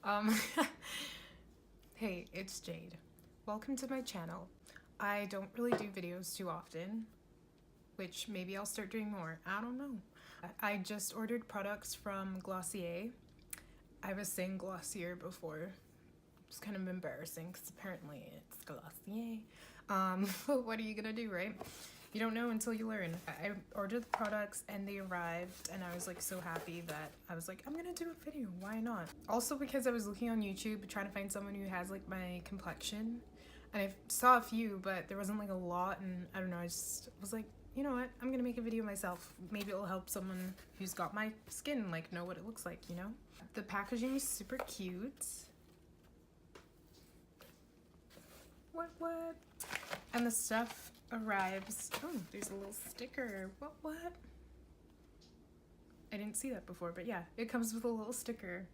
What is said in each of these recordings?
Um, hey, it's Jade. Welcome to my channel. I don't really do videos too often, which maybe I'll start doing more. I don't know. I just ordered products from Glossier. I was saying Glossier before. It's kind of embarrassing because apparently it's Glossier. But what are you gonna do, right? You don't know until you learn. I ordered the products and they arrived and I was like so happy that I was like, I'm gonna do a video, why not? Also because I was looking on YouTube trying to find someone who has like my complexion, and I saw a few but there wasn't like a lot, and I don't know, I just was like, you know what, I'm gonna make a video myself. Maybe it'll help someone who's got my skin like know what it looks like, you know? The packaging is super cute. What? And the stuff arrives. Oh, there's a little sticker. What? I didn't see that before, but yeah, it comes with a little sticker.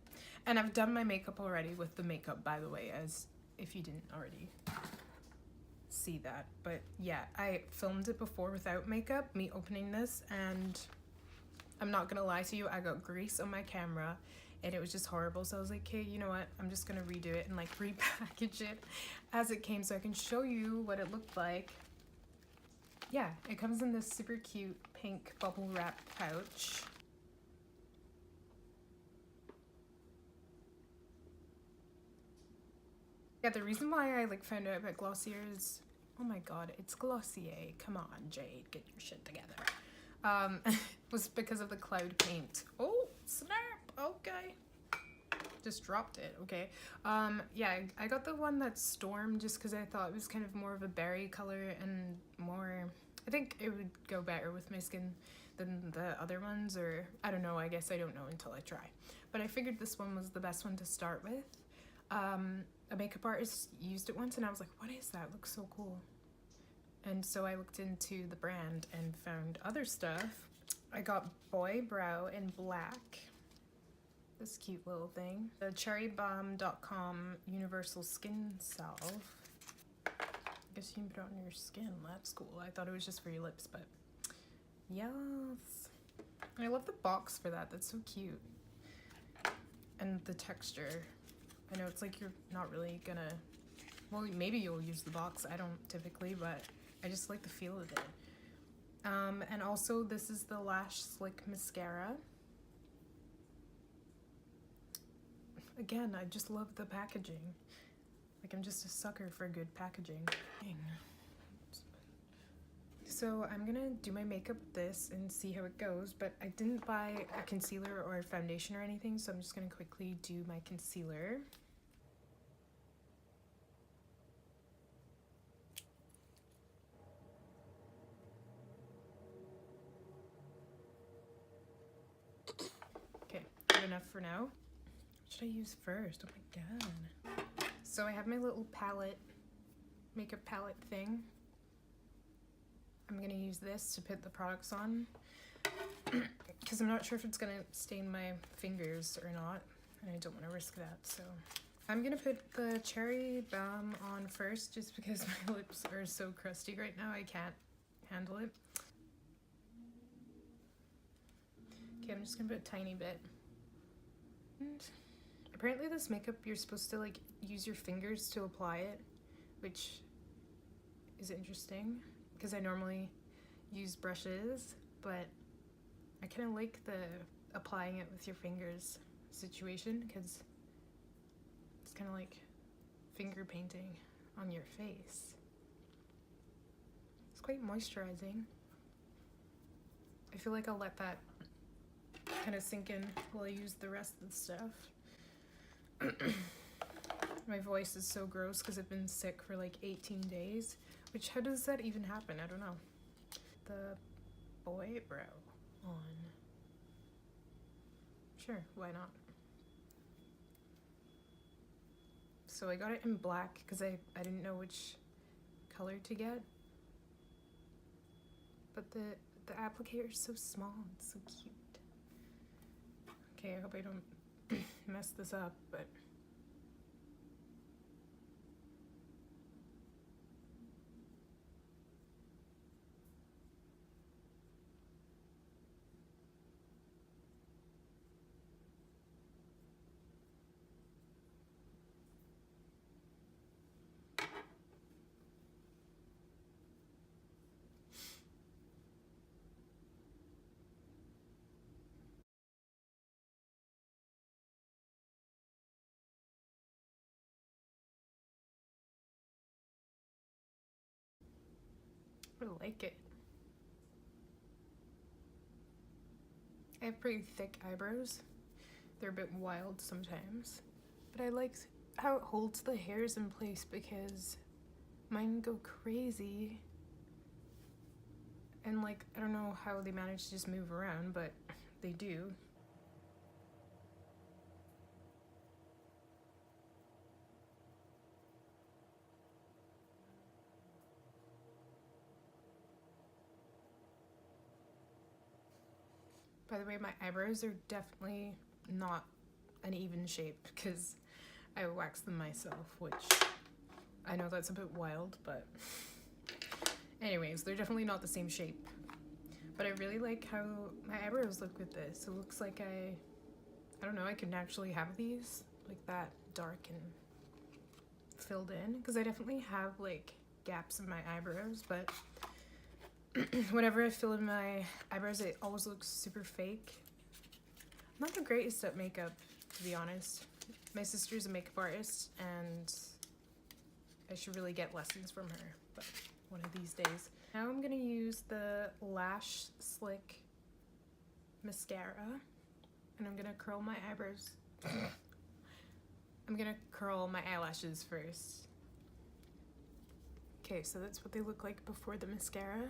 And I've done my makeup already with the makeup, by the way, as if you didn't already see that. But yeah, I filmed it before without makeup, me opening this, and I'm not gonna lie to you, I got grease on my camera and it was just horrible. So I was like, okay, you know what? I'm just gonna redo it and like repackage it as it came so I can show you what it looked like. Yeah, it comes in this super cute pink bubble wrap pouch. Yeah, the reason why I like found out about Glossier is, oh my god, it's Glossier. Come on, Jade, get your shit together. Was because of the cloud paint. Oh, snap, okay. Just dropped it, okay. Yeah, I got the one that's Storm just because I thought it was kind of more of a berry color and more, I think it would go better with my skin than the other ones, or I don't know, I guess I don't know until I try. But I figured this one was the best one to start with. A makeup artist used it once and I was like, what is that? It looks so cool. And so I looked into the brand and found other stuff. I got Boy Brow in black. This cute little thing. The cherrybalm.com universal skin salve. I guess you can put it on your skin. That's cool. I thought it was just for your lips, but yes. I love the box for that. That's so cute. And the texture. I know it's like you're not really gonna, well, maybe you'll use the box. I don't typically, but I just like the feel of it. And also this is the Lash Slick Mascara. Again, I just love the packaging. Like, I'm just a sucker for good packaging. So I'm gonna do my makeup with this and see how it goes, but I didn't buy a concealer or a foundation or anything, so I'm just gonna quickly do my concealer. Okay, good enough for now. What should I use first? Oh my god. So I have my little palette, makeup palette thing. I'm gonna use this to put the products on because I'm not sure if it's gonna stain my fingers or not, and I don't want to risk that. So I'm gonna put the cherry balm on first just because my lips are so crusty right now, I can't handle it. Okay, I'm just gonna put a tiny bit. And apparently this makeup, you're supposed to like use your fingers to apply it, which is interesting because I normally use brushes, but I kind of like the applying it with your fingers situation because it's kind of like finger painting on your face. It's quite moisturizing. I feel like I'll let that kind of sink in while I use the rest of the stuff. My voice is so gross because I've been sick for like 18 days, which, how does that even happen? I don't know. The Boy Brow on. Sure, why not? So I got it in black because I didn't know which color to get. But the applicator is so small, it's so cute. Okay, I hope I don't mess this up, but I like it. I have pretty thick eyebrows. They're a bit wild sometimes. But I like how it holds the hairs in place because mine go crazy. And like, I don't know how they manage to just move around, but they do. By the way, my eyebrows are definitely not an even shape because I waxed them myself, which I know that's a bit wild, but anyways, they're definitely not the same shape. But I really like how my eyebrows look with this. It looks like I don't know, I can actually have these like that dark and filled in because I definitely have like gaps in my eyebrows, but whenever I fill in my eyebrows, it always looks super fake. I'm not the greatest at makeup, to be honest. My sister's a makeup artist, and I should really get lessons from her, but one of these days. Now I'm gonna use the Lash Slick Mascara, and I'm gonna curl my eyebrows. I'm gonna curl my eyelashes first. Okay, so that's what they look like before the mascara.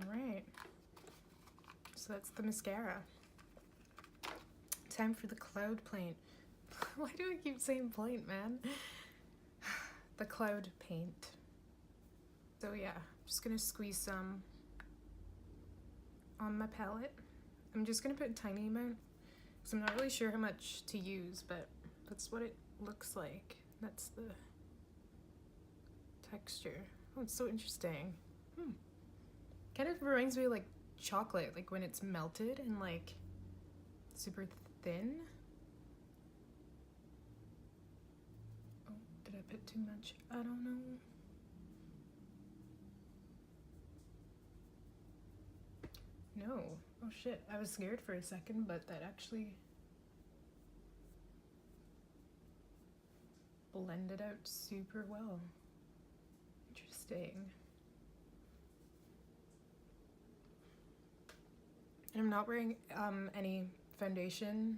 Alright, so that's the mascara. Time for the cloud paint. Why do I keep saying paint, man? The cloud paint. So yeah, I'm just gonna squeeze some on my palette. I'm just gonna put a tiny amount because I'm not really sure how much to use, but that's what it looks like. That's the texture. Oh, it's so interesting. Kind of reminds me of like chocolate, like when it's melted and like super thin. Oh, did I put too much? I don't know. No. Oh shit, I was scared for a second, but that actually blended out super well. Interesting. And I'm not wearing any foundation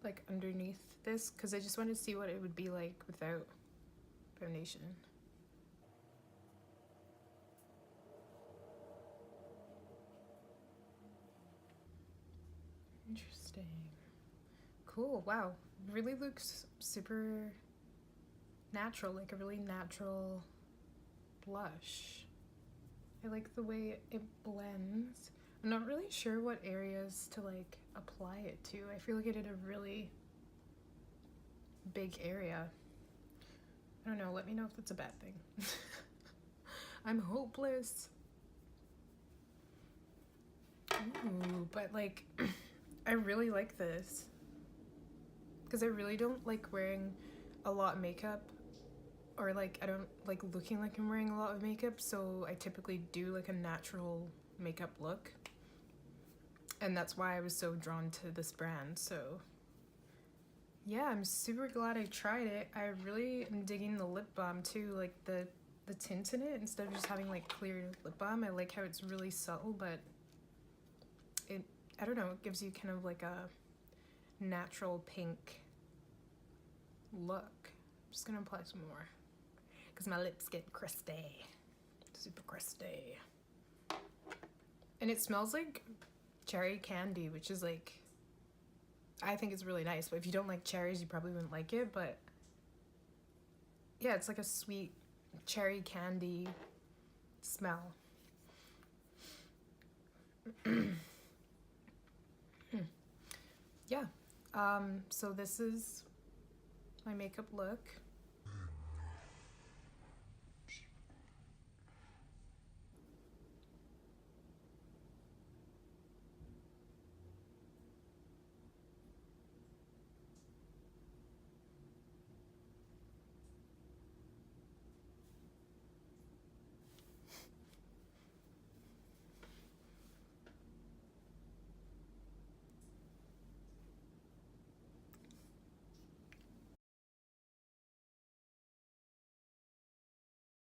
like underneath this because I just wanted to see what it would be like without foundation. Interesting. Cool. Wow. It really looks super natural, like a really natural blush. I like the way it blends. I'm not really sure what areas to like apply it to. I feel like I did a really big area. I don't know, let me know if that's a bad thing. I'm hopeless. Ooh, but like, I really like this. Because I really don't like wearing a lot of makeup. Or like, I don't like looking like I'm wearing a lot of makeup. So I typically do like a natural makeup look. And that's why I was so drawn to this brand. So yeah, I'm super glad I tried it. I really am digging the lip balm too, like the tint in it instead of just having like clear lip balm. I like how it's really subtle, but it, I don't know, it gives you kind of like a natural pink look. I'm just gonna apply some more because my lips get crusty, super crusty. And it smells like cherry candy, which is like, I think it's really nice, but if you don't like cherries, you probably wouldn't like it, but yeah, it's like a sweet cherry candy smell. Yeah, so this is my makeup look.